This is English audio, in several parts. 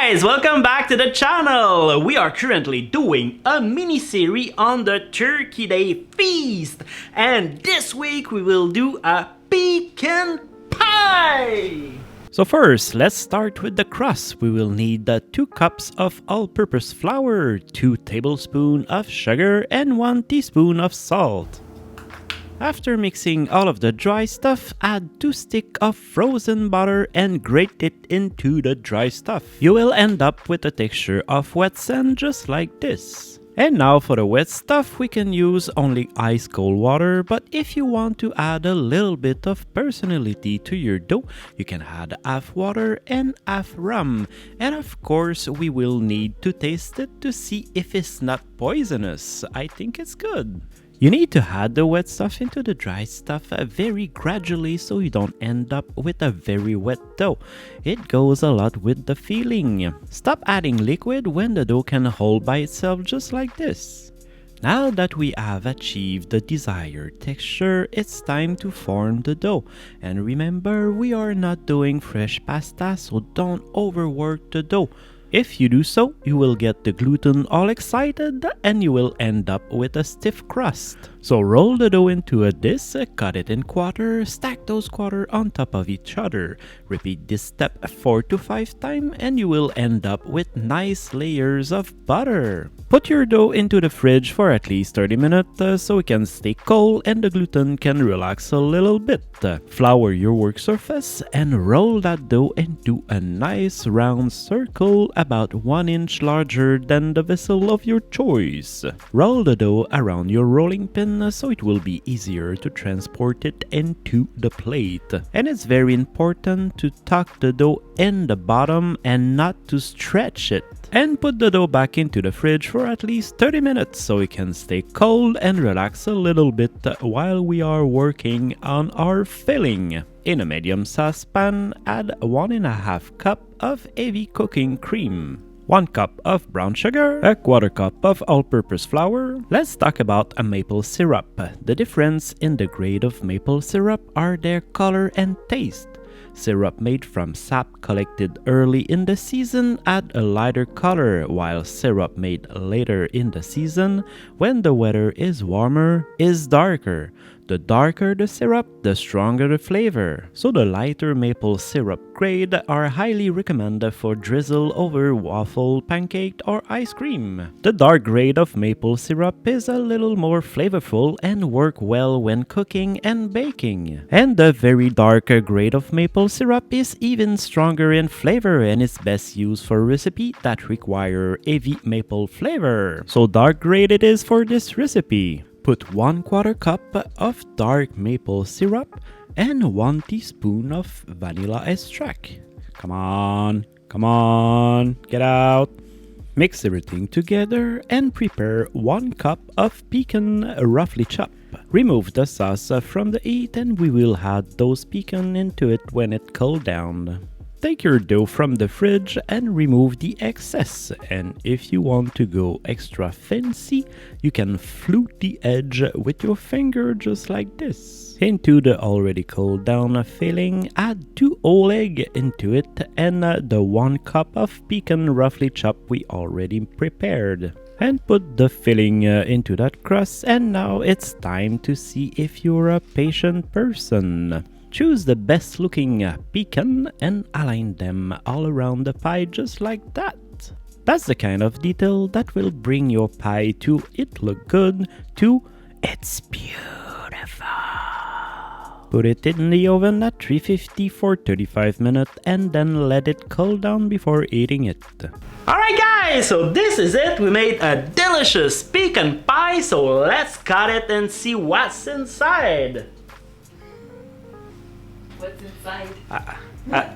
guys, welcome back to the channel. We are currently doing a mini-series on the Turkey Day feast, and this week we will do a pecan pie. So first, let's start with the crust. We will need 2 cups of all-purpose flour, 2 tablespoons of sugar, and 1 teaspoon of salt. After mixing all of the dry stuff, add 2 sticks of frozen butter and grate it into the dry stuff. You will end up with a texture of wet sand just like this. And now for the wet stuff, we can use only ice cold water, but if you want to add a little bit of personality to your dough, you can add half water and half rum. And of course, we will need to taste it to see if it's not poisonous. I think it's good. You need to add the wet stuff into the dry stuff very gradually so you don't end up with a very wet dough. It goes a lot with the filling. Stop adding liquid when the dough can hold by itself just like this. Now that we have achieved the desired texture, it's time to form the dough. And remember, we are not doing fresh pasta, so don't overwork the dough. If you do so, you will get the gluten all excited and you will end up with a stiff crust. So roll the dough into a disc, cut it in quarter, stack those quarters on top of each other. Repeat this step 4 to 5 times and you will end up with nice layers of butter. Put your dough into the fridge for at least 30 minutes so it can stay cold and the gluten can relax a little bit. Flour your work surface and roll that dough into a nice round circle about 1 inch larger than the vessel of your choice. Roll the dough around your rolling pin so it will be easier to transport it into the plate. And it's very important to tuck the dough in the bottom and not to stretch it. And put the dough back into the fridge for at least 30 minutes so it can stay cold and relax a little bit while we are working on our filling. In a medium saucepan, add 1.5 cups of heavy cooking cream, 1 cup of brown sugar, 1/4 cup of all-purpose flour. Let's talk about a maple syrup. The difference in the grade of maple syrup are their color and taste. Syrup made from sap collected early in the season add a lighter color, while syrup made later in the season, when the weather is warmer, is darker. The darker the syrup, the stronger the flavor. So the lighter maple syrup grade are highly recommended for drizzle over waffle, pancake, or ice cream. The dark grade of maple syrup is a little more flavorful and work well when cooking and baking. And the very darker grade of maple syrup is even stronger in flavor and is best used for recipes that require heavy maple flavor. So dark grade it is for this recipe. Put 1/4 cup of dark maple syrup and 1 teaspoon of vanilla extract. Come on, get out. Mix everything together and prepare 1 cup of pecan roughly chopped. Remove the sauce from the heat and we will add those pecan into it when it cools down. Take your dough from the fridge and remove the excess, and if you want to go extra fancy, you can flute the edge with your finger just like this. Into the already cooled down filling, add 2 whole eggs into it and the 1 cup of pecan roughly chopped we already prepared. And put the filling into that crust, and now it's time to see if you're a patient person. Choose the best looking pecan and align them all around the pie just like that. That's the kind of detail that will bring your pie to it look good to it's beautiful. Put it in the oven at 350 for 35 minutes and then let it cool down before eating it. Alright guys, so this is it. We made a delicious pecan pie, so let's cut it and see what's inside. What's inside?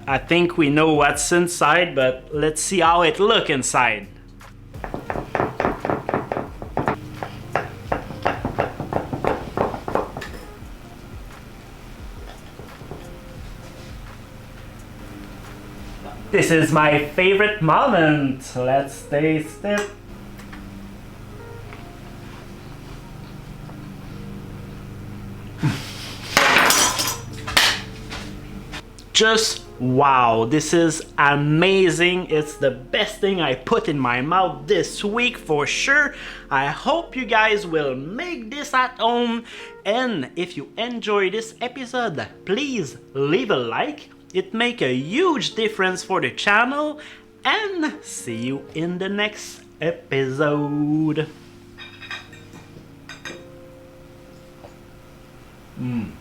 I think we know what's inside, but let's see how it looks inside. This is my favorite moment. Let's taste it. just wow, this is amazing. It's the best thing I put in my mouth this week for sure. I hope you guys will make this at home, and if you enjoy this episode, please leave a like. It makes a huge difference for the channel, and see you in the next episode. Mm.